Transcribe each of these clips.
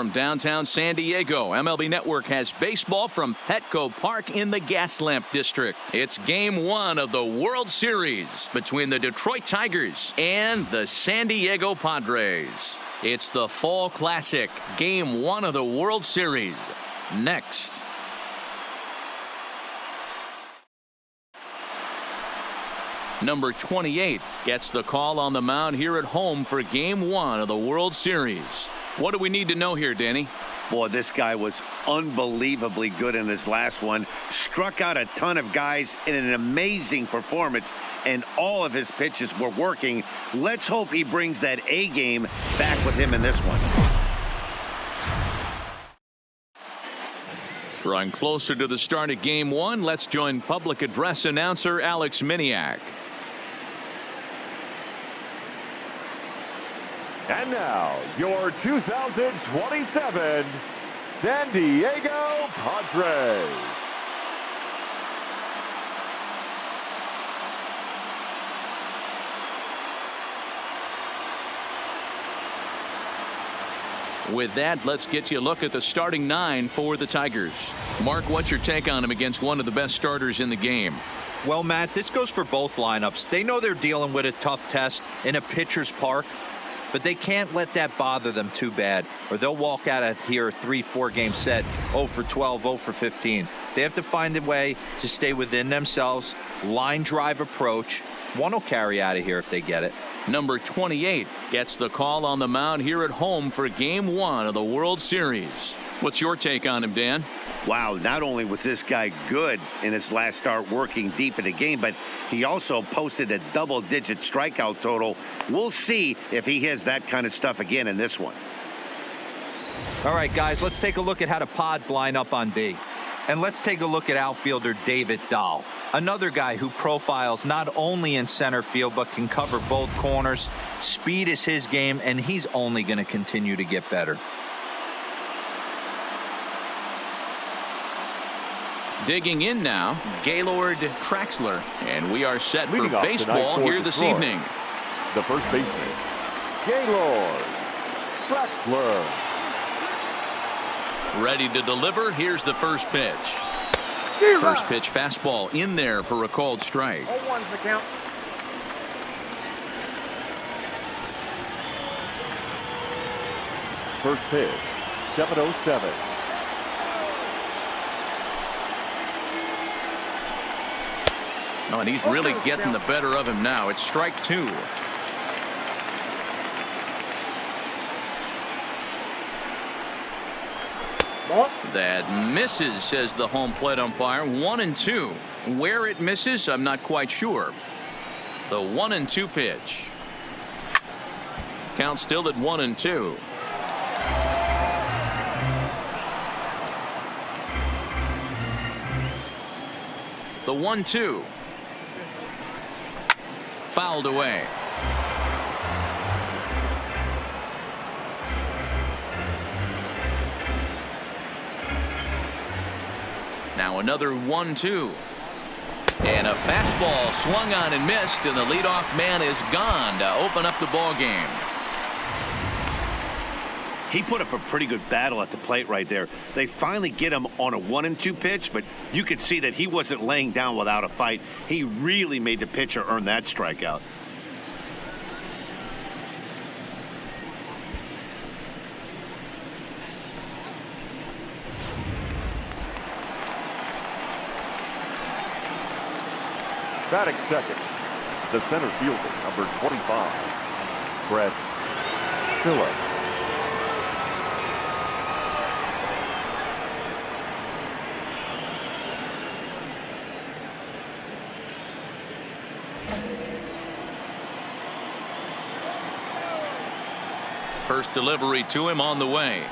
From downtown San Diego, MLB Network has baseball from Petco Park in the Gaslamp District. It's Game 1 of the World Series between the Detroit Tigers and the San Diego Padres. It's the Fall Classic, Game 1 of the World Series. Next. Number 28 gets the call on the mound here at home for Game 1 of the World Series. What do we need to know here, Danny? Boy, this guy was unbelievably good in his last one. Struck out a ton of guys in an amazing performance, and all of his pitches were working. Let's hope he brings that A game back with him in this one. Drawing closer to the start of Game 1, let's join public address announcer Alex Miniak. And now, your 2027 San Diego Padres. With that, let's get you a look at the starting 9 for the Tigers. Mark, what's your take on him against one of the best starters in the game? Well, Matt, this goes for both lineups. They know they're dealing with a tough test in a pitcher's park, but they can't let that bother them too bad, or they'll walk out of here a 3-4 game set, 0 for 12, 0 for 15. They have to find a way to stay within themselves, line drive approach. One will carry out of here if they get it. Number 28 gets the call on the mound here at home for Game 1 of the World Series. What's your take on him, Dan? Wow, not only was this guy good in his last start working deep in the game, but he also posted a double-digit strikeout total. We'll see if he has that kind of stuff again in this one. All right, guys, let's take a look at how the Pods line up on D. And let's take a look at outfielder David Dahl, another guy who profiles not only in center field but can cover both corners. Speed is his game, and he's only going to continue to get better. Digging in now, Gaylord Traxler, and we are set for Leading off baseball tonight for here this Detroit, evening. The first baseman, Gaylord Traxler. Ready to deliver. Here's the first pitch. First pitch fastball in there for a called strike. 0-1's the count. First pitch, 7:07. Oh, and he's really getting the better of him now. It's strike 2. That misses, says the home plate umpire. 1-2. Where it misses, I'm not quite sure. The 1-2 pitch. Count still at 1-2. The 1-2. Fouled away. Now another 1-2. And a fastball swung on and missed, and the leadoff man is gone to open up the ball game. He put up a pretty good battle at the plate right there. They finally get him on a 1-2 pitch, but you could see that he wasn't laying down without a fight. He really made the pitcher earn that strikeout. Batting second, the center fielder, number 25, Brett Phillips. First delivery to him on the way.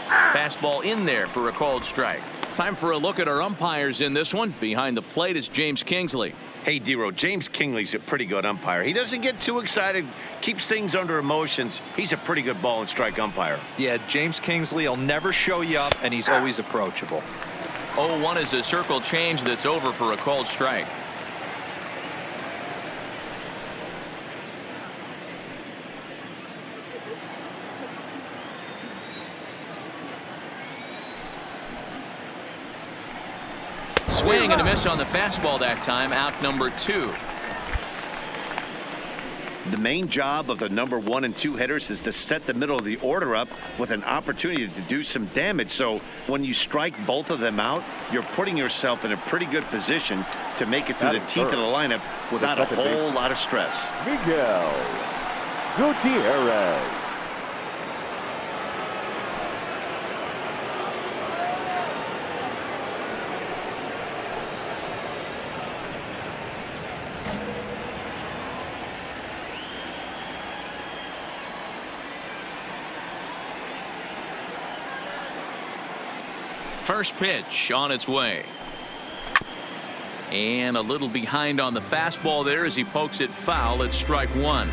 Fastball in there for a called strike. Time for a look at our umpires in this one. Behind the plate is James Kingsley. Hey, D-Row, James Kingley's a pretty good umpire. He doesn't get too excited, keeps things under emotions. He's a pretty good ball and strike umpire. Yeah, James Kingsley will never show you up, and he's always approachable. 0-1 is a circle change that's over for a called strike. Swing and a miss on the fastball that time. Out number 2. The main job of the number 1 and 2 hitters is to set the middle of the order up with an opportunity to do some damage. So when you strike both of them out, you're putting yourself in a pretty good position to make it through the teeth of the lineup without a whole lot of stress. Miguel Gutierrez. First pitch on its way. And a little behind on the fastball there as he pokes it foul at strike 1.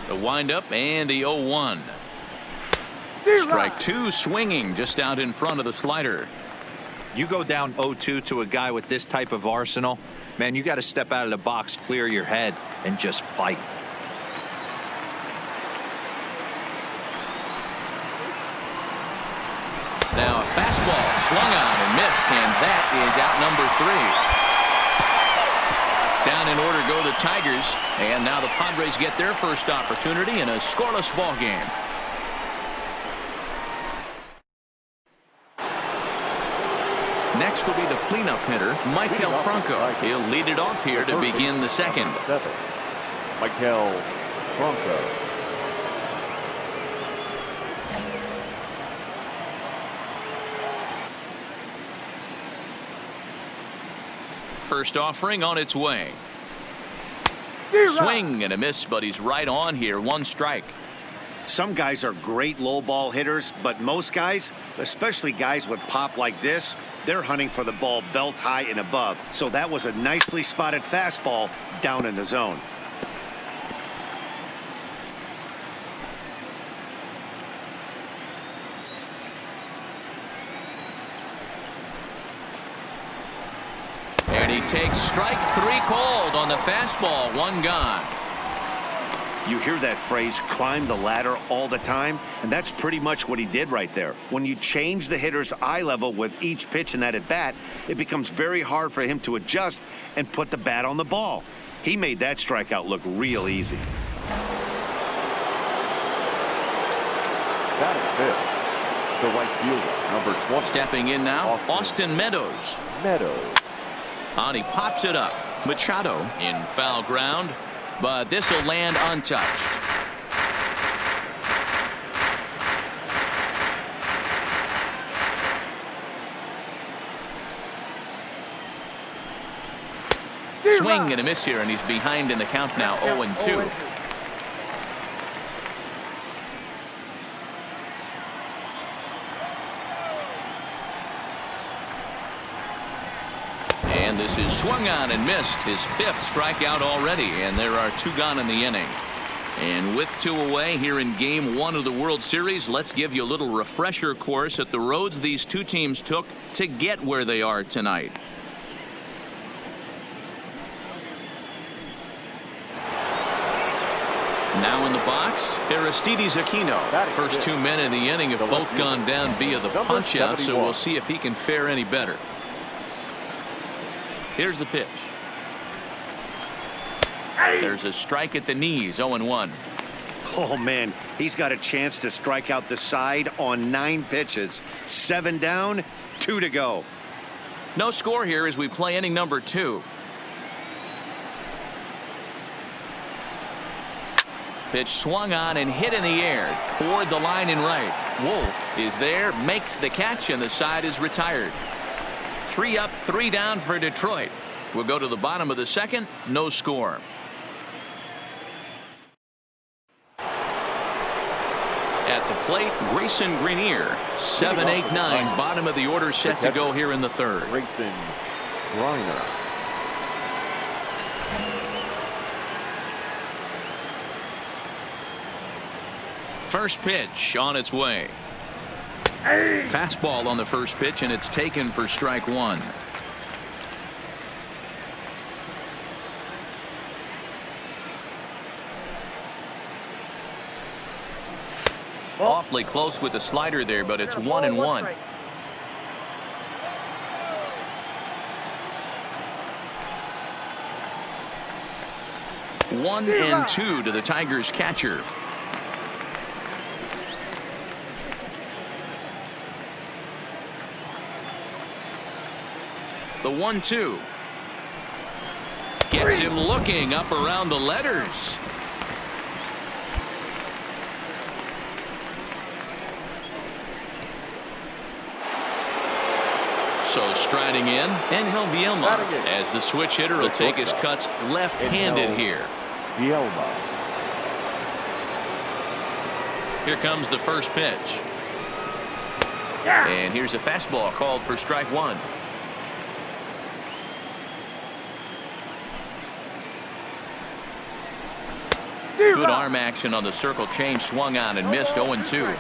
The windup and the 0-1. Strike 2 swinging just out in front of the slider. You go down 0-2 to a guy with this type of arsenal, man, you got to step out of the box, clear your head, and just fight. Now a fastball swung on and missed, and that is out number 3. Down in order go the Tigers, and now the Padres get their first opportunity in a scoreless ball game. Next will be the cleanup hitter, Michael Franco. He'll lead it off here to begin the second. Michael Franco. First offering on its way. Swing and a miss, but he's right on here. 1 strike. Some guys are great low ball hitters, but most guys, especially guys with pop like this, they're hunting for the ball belt high and above. So that was a nicely spotted fastball down in the zone. And he takes strike 3 called on the fastball. 1 gone. You hear that phrase, climb the ladder, all the time, and that's pretty much what he did right there. When you change the hitter's eye level with each pitch in that at bat, it becomes very hard for him to adjust and put the bat on the ball. He made that strikeout look real easy. That is fifth. The right fielder, number 20. Stepping in now, Austin Meadows. And he pops it up. Machado in foul ground, but this will land untouched. Swing and a miss here, and he's behind in the count now. 0-2. And this is swung on and missed. His 5th strikeout already, and there are 2 gone in the inning. And with 2 away here in Game 1 of the World Series, let's give you a little refresher course at the roads these 2 teams took to get where they are tonight. Now in the box, Aristides Aquino. First 2 men in the inning have both gone down via the punch-out, so we'll see if he can fare any better. Here's the pitch. There's a strike at the knees. 0-1. Oh, man, he's got a chance to strike out the side on 9 pitches. 7 down, 2 to go. No score here as we play inning number 2. Pitch swung on and hit in the air toward the line in right. Wolf is there, makes the catch, and the side is retired. 3 up, 3 down for Detroit. We'll go to the bottom of the second. No score. At the plate, Grayson Greenier. 7-8-9. Bottom of the order set to go here in the 3rd. Grayson Greenier. First pitch on its way. Fastball on the first pitch, and it's taken for strike 1. Awfully close with the slider there, but it's 1-1. 1-2 to the Tigers catcher. The 1-2 gets him looking up around the letters. So striding in, Angel Vielma, as the switch hitter will take his cuts left-handed here. Vielma. Here comes the first pitch. And here's a fastball called for strike one. Good arm action on the circle change, swung on and missed. 0-2.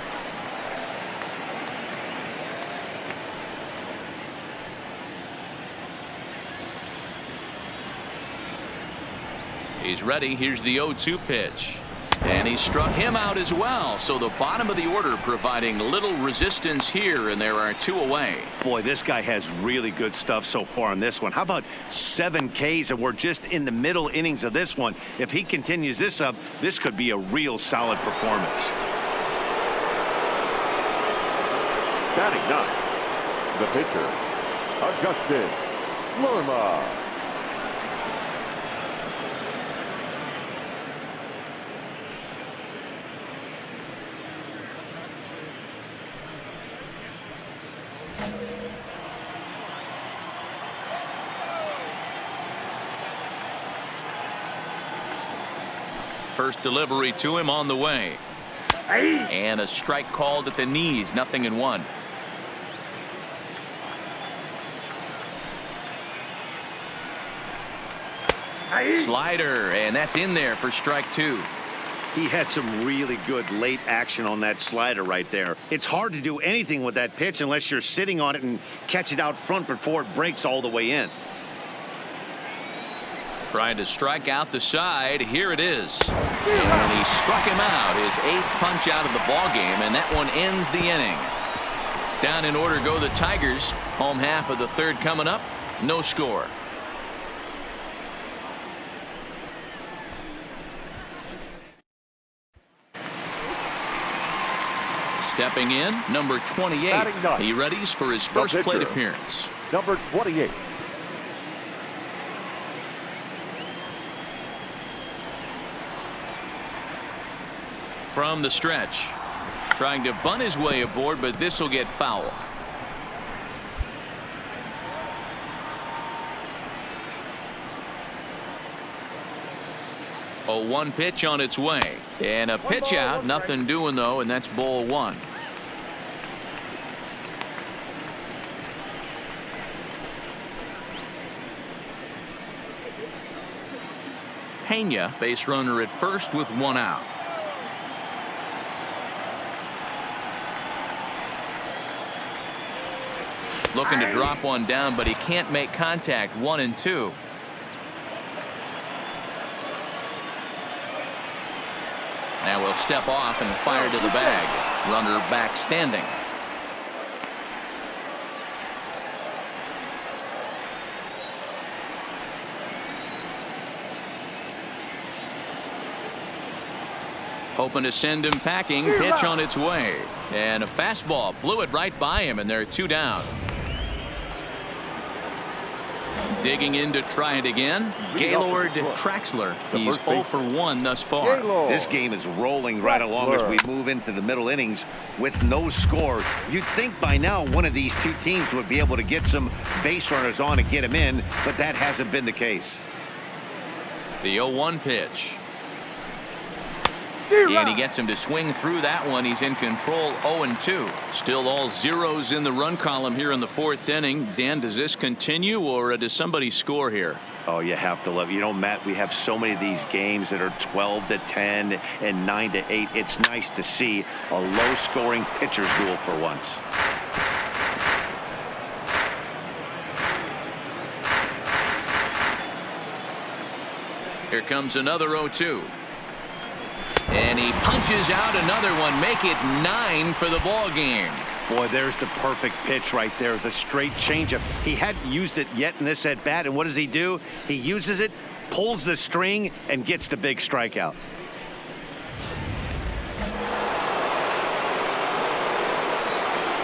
He's ready. Here's the 0-2 pitch. And he struck him out as well. So the bottom of the order providing little resistance here, and there are 2 away. Boy, this guy has really good stuff so far on this one. How about 7 Ks, and we're just in the middle innings of this one. If he continues this up, this could be a real solid performance. Batting 9. The pitcher, Augustin Lerma. First delivery to him on the way. And a strike called at the knees. 0-1. Slider, and that's in there for strike 2. He had some really good late action on that slider right there. It's hard to do anything with that pitch unless you're sitting on it and catch it out front before it breaks all the way in. Trying to strike out the side. Here it is. And he struck him out. His 8th punch out of the ball game, and that one ends the inning. Down in order go the Tigers. Home half of the 3rd coming up. No score. Stepping in, number 28. He readies for his first plate appearance. Number 28. From the stretch, trying to bunt his way aboard, but this will get foul. A 1 pitch on its way, and a pitch out. Nothing doing though, and that's ball 1. Pena, base runner at first with 1 out. Looking to drop one down, but he can't make contact. 1-2. Now we'll step off and fire to the bag. Runner back standing. Hoping to send him packing. Pitch on its way. And a fastball blew it right by him, and there are 2 down. Digging in to try it again. Gaylord Traxler. He's 0 for 1 thus far. This game is rolling right along as we move into the middle innings with no score. You'd think by now one of these 2 teams would be able to get some base runners on and get them in, but that hasn't been the case. The 0-1 pitch. And he gets him to swing through that one. He's in control. 0-2. Still all zeros in the run column here in the 4th inning. Dan, does this continue, or does somebody score here? Oh, you have to love it. You know, Matt, we have so many of these games that are 12-10 and 9-8. It's nice to see a low-scoring pitcher's duel for once. Here comes another 0-2. And he punches out another one. Make it 9 for the ball game. Boy, there's the perfect pitch right there. The straight changeup. He hadn't used it yet in this at bat. And what does he do? He uses it, pulls the string, and gets the big strikeout.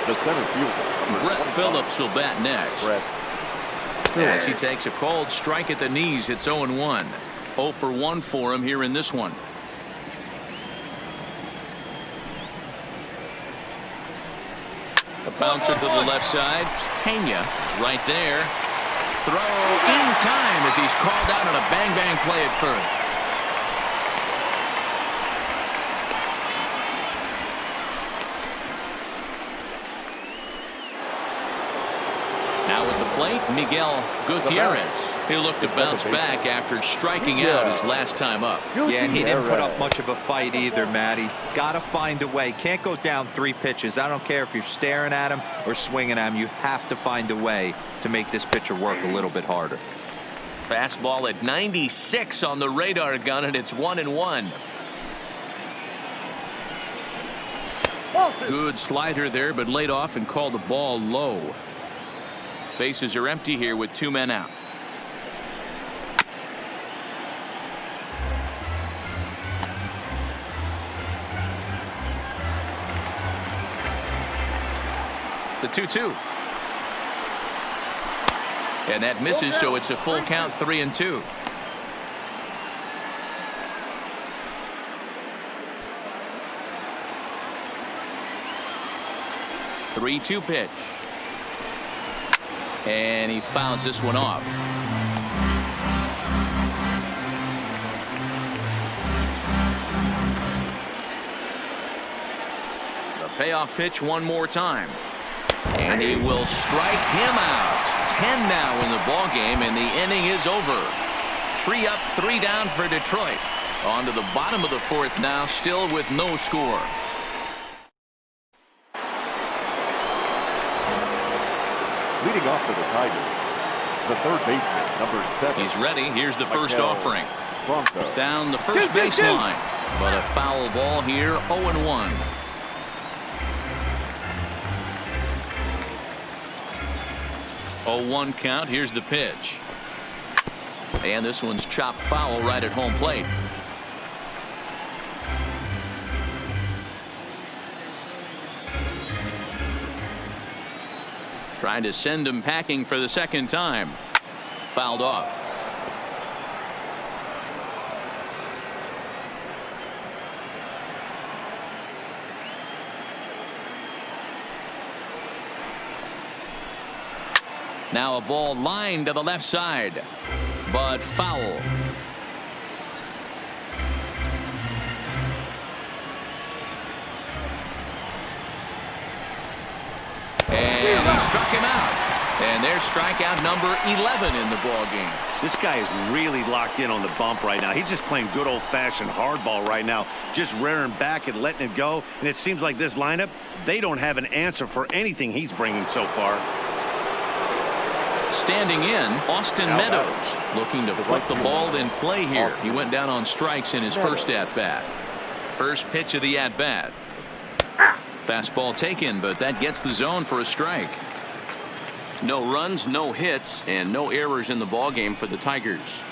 The center fielder. Brett Phillips will bat next. Brett. As he takes a cold strike at the knees, it's 0-1. 0 for 1 for him here in this one. A bouncer to the left side. Pena right there. Throw in time as he's called out on a bang-bang play at first. Now at the plate, Miguel Gutierrez. He'll look to bounce back after striking out his last time up. Yeah, and he didn't put up much of a fight either, Matty. Got to find a way. Can't go down 3 pitches. I don't care if you're staring at him or swinging at him. You have to find a way to make this pitcher work a little bit harder. Fastball at 96 on the radar gun, and it's 1-1. Good slider there, but laid off and called the ball low. Bases are empty here with 2 men out. The 2-2. And that misses, so it's a full count, 3-2. Three-two pitch. And he fouls this one off. The payoff pitch one more time. And he will strike him out. 10 now in the ball game, and the inning is over. 3 up, 3 down for Detroit. On to the bottom of the 4th now, still with no score. Leading off for the Tigers, the third baseman, number 7. He's ready. Here's the first offering. Bronco. Down the first baseline. But a foul ball here, 0-1. Oh, 1 count. Here's the pitch. And this one's chopped foul right at home plate. Trying to send him packing for the second time. Fouled off. Now a ball lined to the left side, but foul. And he struck him out. And there's strikeout number 11 in the ball game. This guy is really locked in on the bump right now. He's just playing good old-fashioned hardball right now, just rearing back and letting it go. And it seems like this lineup, they don't have an answer for anything he's bringing so far. Standing in, Austin Meadows looking to put the ball in play here. He went down on strikes in his first at-bat. First pitch of the at-bat. Fastball taken, but that gets the zone for a strike. No runs, no hits, and no errors in the ball game for the Tigers.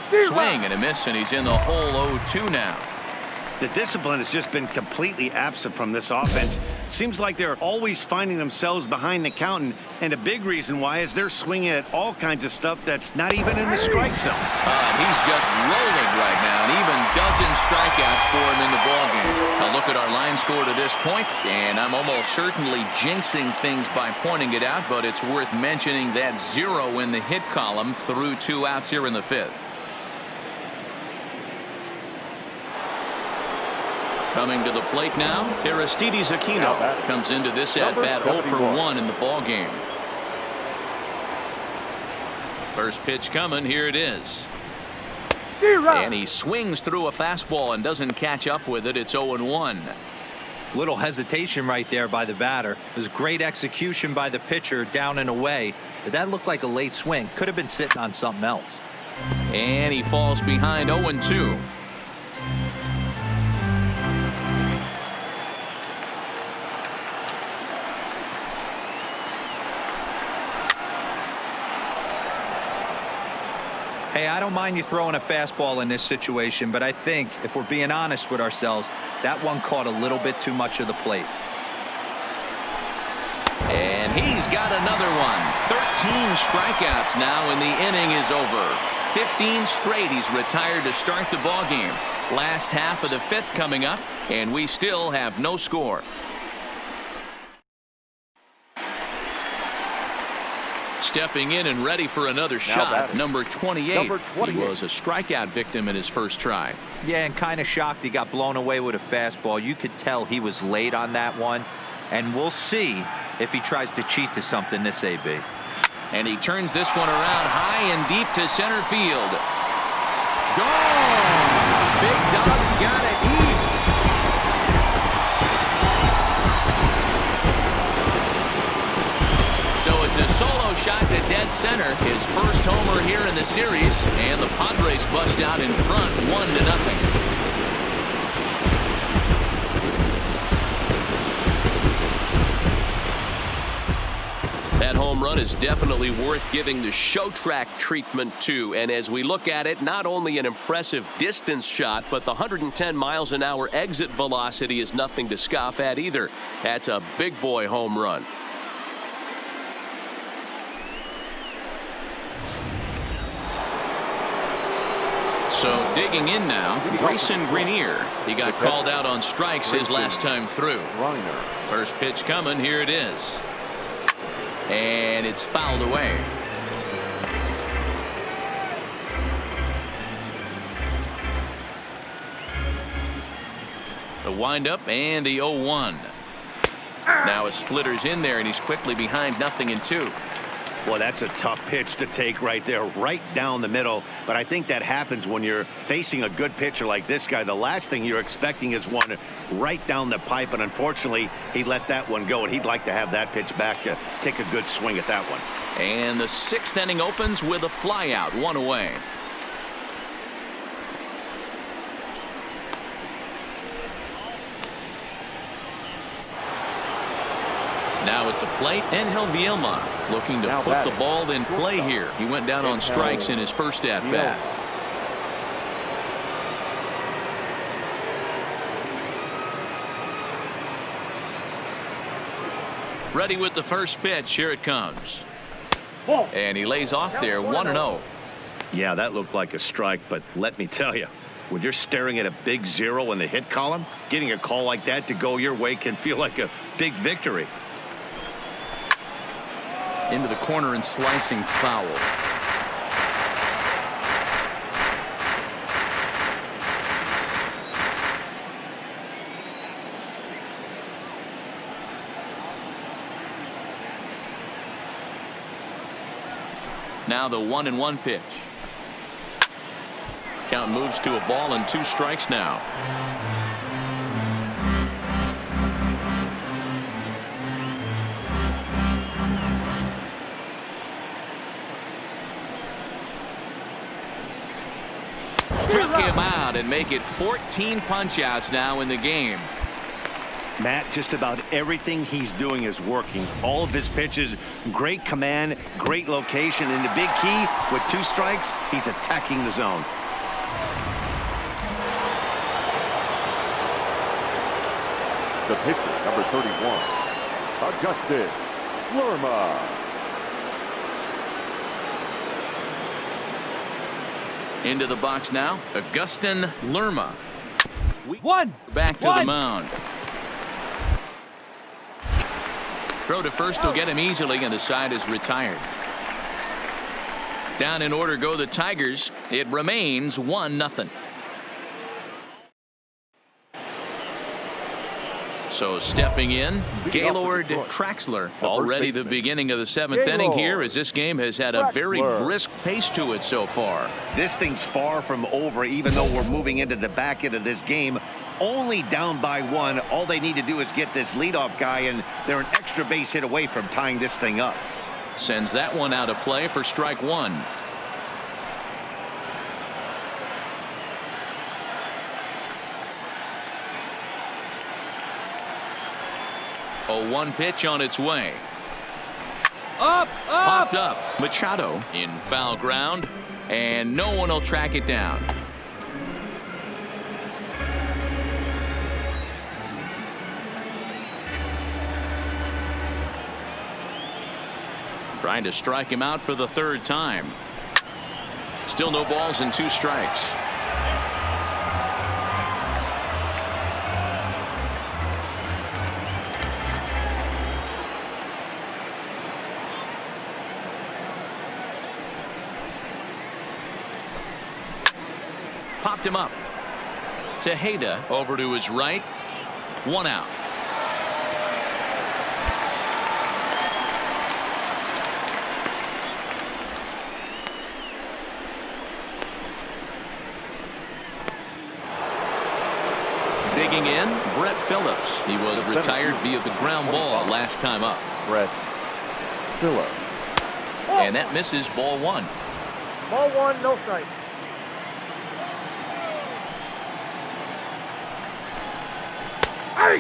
Swing and a miss, and he's in the hole 0-2 now. The discipline has just been completely absent from this offense. Seems like they're always finding themselves behind the count, and a big reason why is they're swinging at all kinds of stuff that's not even in the strike zone. He's just rolling right now, and even dozen strikeouts for him in the ballgame. A look at our line score to this point, and I'm almost certainly jinxing things by pointing it out, but it's worth mentioning that 0 in the hit column through 2 outs here in the 5th. Coming to the plate now, Aristides Aquino comes into this at-bat 0 for 1 in the ball game. First pitch coming, here it is. And he swings through a fastball and doesn't catch up with it. It's 0-1. Little hesitation right there by the batter. It was great execution by the pitcher down and away, but that looked like a late swing. Could have been sitting on something else. And he falls behind 0-2. Hey, I don't mind you throwing a fastball in this situation, but I think if we're being honest with ourselves, that one caught a little bit too much of the plate. And he's got another one. 13 strikeouts now, and the inning is over. 15 straight. He's retired to start the ballgame. Last half of the fifth coming up, and we still have no score. Stepping in and ready for another shot, number 28. He was a strikeout victim in his first try. Yeah, and kind of shocked he got blown away with a fastball. You could tell he was late on that one, and we'll see if he tries to cheat to something this AB. And he turns this one around high and deep to center field. Gone! Big Dog's gotta eat. So it's a solo shot to dead center. His first homer here in the series, and the Padres bust out in front 1-0. That home run is definitely worth giving the show track treatment to. And as we look at it, not only an impressive distance shot, but the 110 miles an hour exit velocity is nothing to scoff at either. That's a big boy home run. So digging in now, Grayson Greenier. He got called out on strikes his last time through. First pitch coming. Here it is. And it's fouled away. The windup and the 0-1. Now a splitter's in there, and he's quickly behind 0-2. Well, that's a tough pitch to take right there, right down the middle. But I think that happens when you're facing a good pitcher like this guy. The last thing you're expecting is one right down the pipe. And unfortunately, he let that one go. And he'd like to have that pitch back to take a good swing at that one. And the sixth inning opens with a flyout, 1 away. Now at the plate, Angel Vielma looking to put the ball in play here. He went down on strikes in his first at-bat. Ready with the first pitch. Here it comes. And he lays off there, 1-0. Yeah, that looked like a strike, but let me tell you, when you're staring at a big 0 in the hit column, getting a call like that to go your way can feel like a big victory. Into the corner and slicing foul. Now the 1-1 pitch. Count moves to a ball and 2 strikes now. Struck him out and make it 14 punch-outs now in the game. Matt, just about everything he's doing is working. All of his pitches, great command, great location, and the big key, with 2 strikes, he's attacking the zone. The pitcher, number 31, Augustus Lerma. Into the box now, Augustin Lerma. Back to the mound. Throw to first will get him easily, and the side is retired. Down in order go the Tigers. It remains 1-0. So stepping in, Gaylord Traxler. Already the beginning of the 7th inning here, as this game has had a very brisk pace to it so far. This thing's far from over, even though we're moving into the back end of this game. Only down by 1. All they need to do is get this leadoff guy, and they're an extra base hit away from tying this thing up. Sends that one out of play for strike 1. A 1 pitch on its way. Popped up. Machado in foul ground, and no one will track it down. Trying to strike him out for the third time. Still no balls and 2 strikes. Popped him up. Tejeda over to his right. 1 out. Digging in, Brett Phillips. He was retired via the ground ball last time up. Brett Phillips. And that misses ball 1. Ball 1, no strike.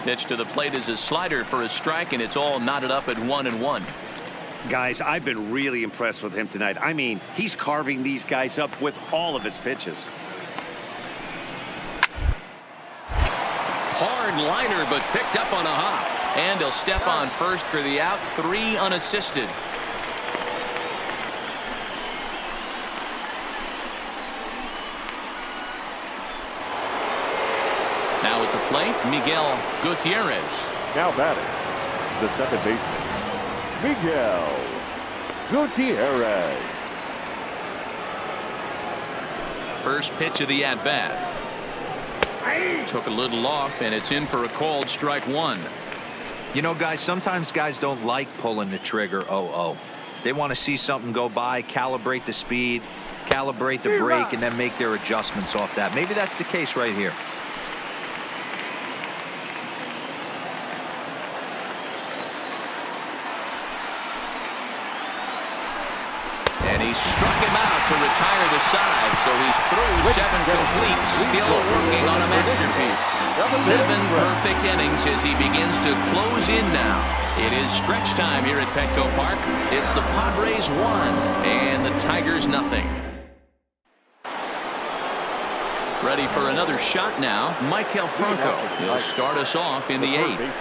Pitch to the plate is a slider for a strike, and it's all knotted up at 1-1. Guys, I've been really impressed with him tonight. I mean, he's carving these guys up with all of his pitches. Hard liner, but picked up on a hop. And he'll step on first for the out. 3 unassisted. Now at the plate, Miguel Gutierrez. Now batting, the second baseman, Miguel Gutierrez. First pitch of the at-bat. Took a little off, and it's in for a called strike 1. You know, guys, sometimes guys don't like pulling the trigger 0-0. They want to see something go by, calibrate the speed, calibrate the brake, and then make their adjustments off that. Maybe that's the case right here. And he struck him out to retire the side, so he's through 7 complete, still working on a masterpiece. 7 perfect innings as he begins to close in now. It is stretch time here at Petco Park. It's the Padres 1 and the Tigers nothing. Ready for another shot now, Maikel Franco. He'll start us off in the 8th.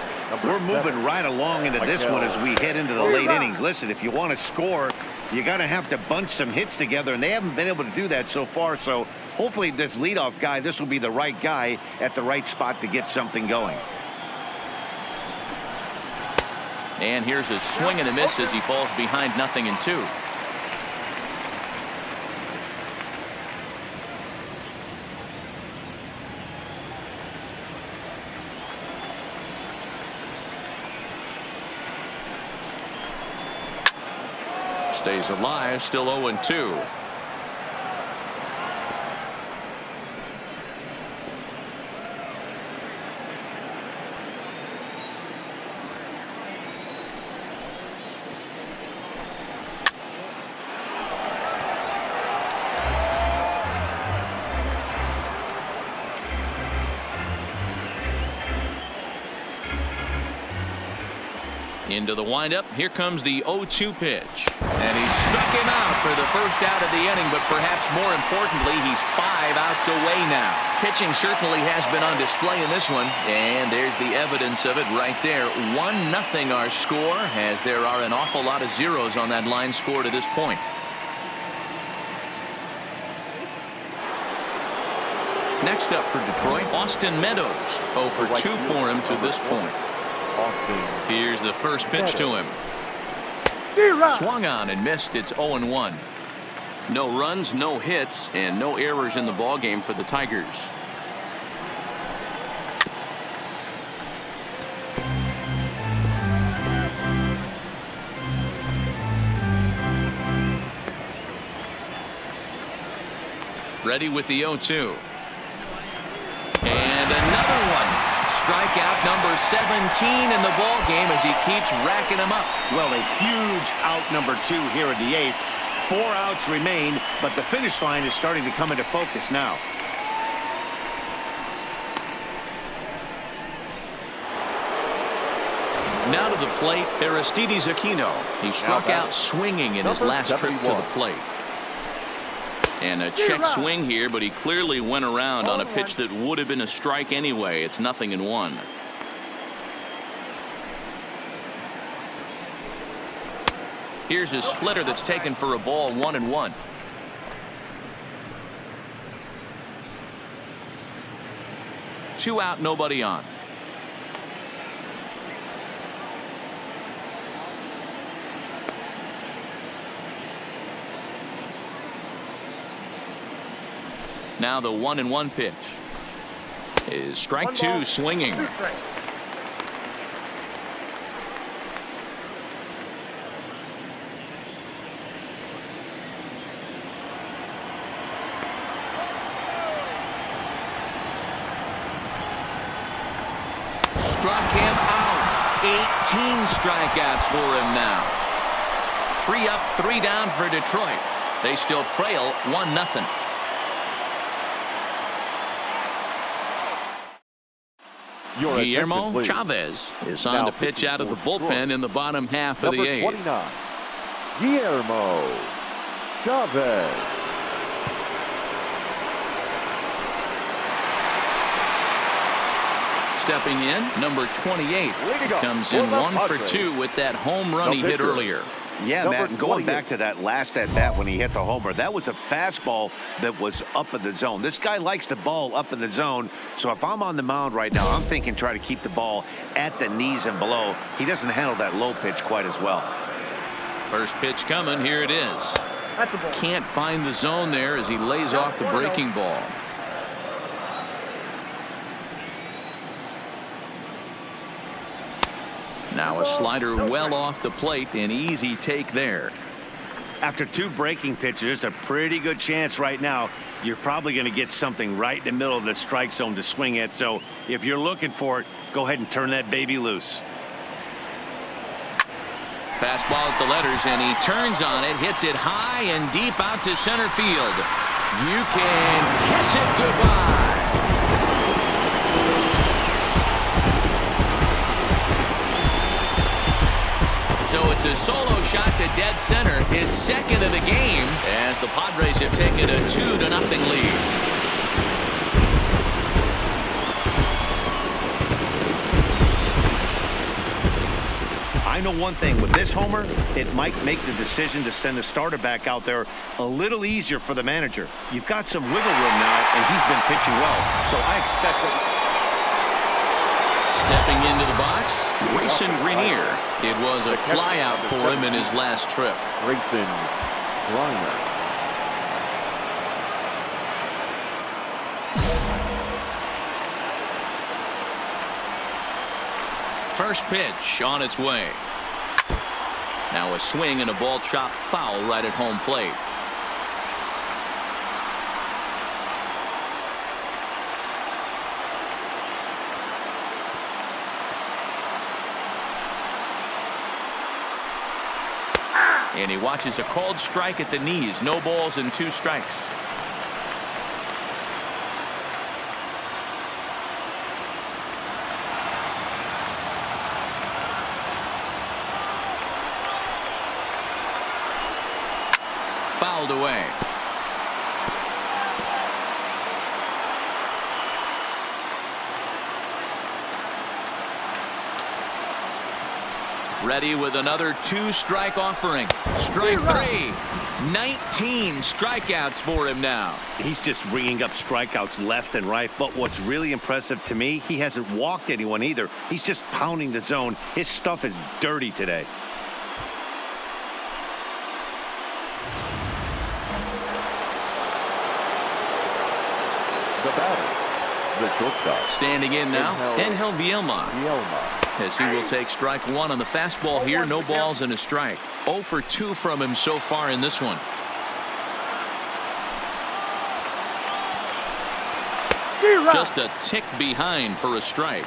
We're moving right along into this one as we head into the late innings. Listen, if you want to score, you got to have to bunch some hits together, and they haven't been able to do that so far. So hopefully this leadoff guy, this will be the right guy at the right spot to get something going. And here's a swing and a miss as he falls behind 0-2. Stays alive, still 0-2. Into the windup. Here comes the 0-2 pitch. And he struck him out for the first out of the inning, but perhaps more importantly, he's 5 outs away now. Pitching certainly has been on display in this one, and there's the evidence of it right there. 1-0 our score, as there are an awful lot of zeros on that line score to this point. Next up for Detroit, Austin Meadows. 0 for 2 for him to this point. Here's the first pitch to him. Swung on and missed. It's 0-1. No runs, no hits, and no errors in the ballgame for the Tigers. Ready with the 0-2. And another one. Strikeout number 17 in the ball game as he keeps racking them up. Well, a huge out number 2 here in the 8th. 4 outs remain, but the finish line is starting to come into focus now. Now to the plate, Aristides Aquino. He struck out swinging in his last trip to the plate. And a check swing here, but he clearly went around on a pitch that would have been a strike anyway. It's 0-1. Here's his splitter that's taken for a ball, 1-1. Two out, nobody on. Now the 1-1 pitch is strike two, swinging. Struck him out. 18 strikeouts for him now. 3 up, 3 down for Detroit. They still trail 1-0. Guillermo Chavez is on to pitch out of the bullpen in the bottom half of the 8th. 29, Guillermo Chavez. Stepping in, number 28 comes in 1 for 2 with that home run he hit earlier. Yeah, Matt, and going back to that last at-bat when he hit the homer, that was a fastball that was up in the zone. This guy likes the ball up in the zone, so if I'm on the mound right now, I'm thinking try to keep the ball at the knees and below. He doesn't handle that low pitch quite as well. First pitch coming, here it is. Can't find the zone there as he lays off the breaking ball. Now a slider well off the plate, an easy take there. After 2 breaking pitches, there's a pretty good chance right now you're probably going to get something right in the middle of the strike zone to swing at. So if you're looking for it, go ahead and turn that baby loose. Fastball at the letters, and he turns on it, hits it high and deep out to center field. You can kiss it goodbye. So it's a solo shot to dead center, his second of the game, as the Padres have taken a 2-0 lead. I know one thing, with this homer, it might make the decision to send the starter back out there a little easier for the manager. You've got some wiggle room now, and he's been pitching well, so I expect that. Stepping into the box, Grayson Greenier. It was a flyout for him in his last trip. Grayson Greenier. First pitch on its way. Now a swing and a ball chopped foul right at home plate. And he watches a called strike at the knees. No balls and 2 strikes. Fouled away. Ready with another 2-strike offering. Strike 3. 19 strikeouts for him now. He's just ringing up strikeouts left and right. But what's really impressive to me, he hasn't walked anyone either. He's just pounding the zone. His stuff is dirty today. The batter, the shortstop. Standing in now, Angel Bielma. As he will take strike 1 on the fastball here. No balls and a strike. 0 for 2 from him so far in this one. Just a tick behind for a strike.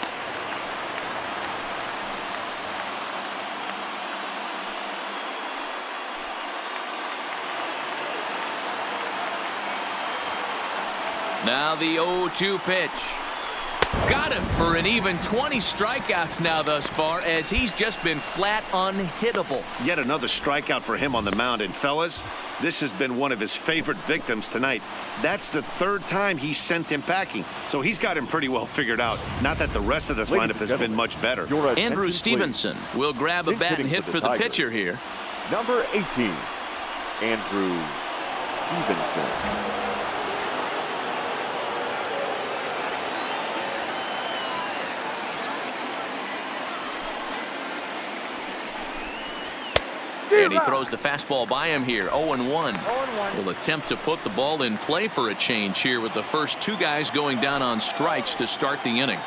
Now the 0-2 pitch. Got him for an even 20 strikeouts now thus far, as he's just been flat unhittable. Yet another strikeout for him on the mound. And fellas, this has been one of his favorite victims tonight. That's the third time he sent him packing. So he's got him pretty well figured out. Not that the rest of this lineup has been much better. Andrew Stevenson will grab a bat and hit for the pitcher here. Number 18, Andrew Stevenson. And he throws the fastball by him here. 0-1. 0-1. Will attempt to put the ball in play for a change here with the first two guys going down on strikes to start the inning.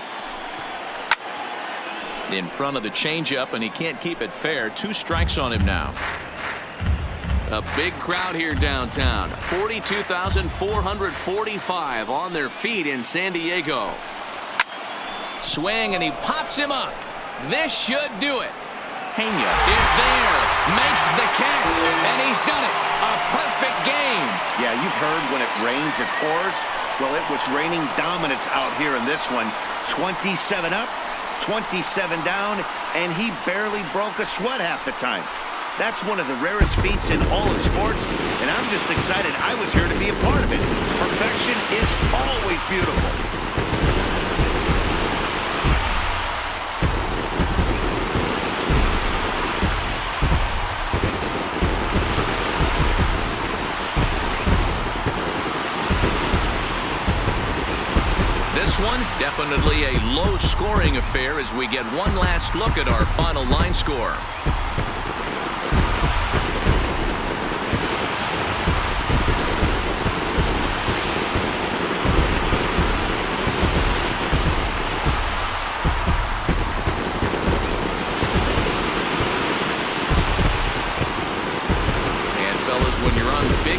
In front of the changeup, and he can't keep it fair. 2 strikes on him now. A big crowd here downtown. 42,445 on their feet in San Diego. Swing, and he pops him up. This should do it. Pena is there, makes the catch, and he's done it. A perfect game. Yeah, you've heard when it rains, it pours. Well, it was raining dominance out here in this one. 27 up, 27 down, and he barely broke a sweat half the time. That's one of the rarest feats in all of sports, and I'm just excited I was here to be a part of it. Perfection is always beautiful. This one, definitely a low-scoring affair as we get one last look at our final line score.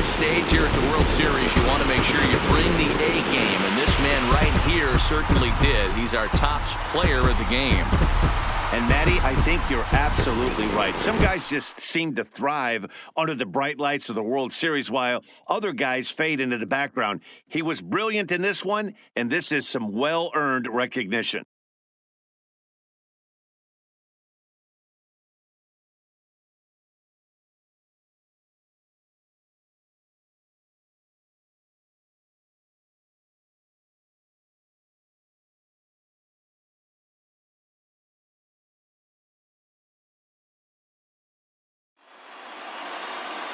Stage here at the World Series, you want to make sure you bring the A game, and this man right here certainly did. He's our top player of the game. And Matty, I think you're absolutely right. Some guys just seem to thrive under the bright lights of the World Series, while other guys fade into the background. He was brilliant in this one, and this is some well-earned recognition.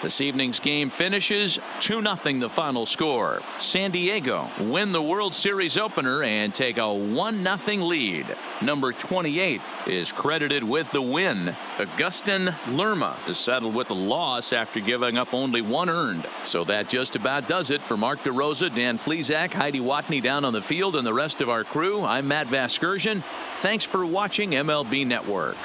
This evening's game finishes 2-0 the final score. San Diego win the World Series opener and take a 1-0 lead. Number 28 is credited with the win. Agustin Lerma is settled with a loss after giving up only 1 earned. So that just about does it for Mark DeRosa, Dan Plesac, Heidi Watney down on the field, and the rest of our crew. I'm Matt Vasgersian. Thanks for watching MLB Network.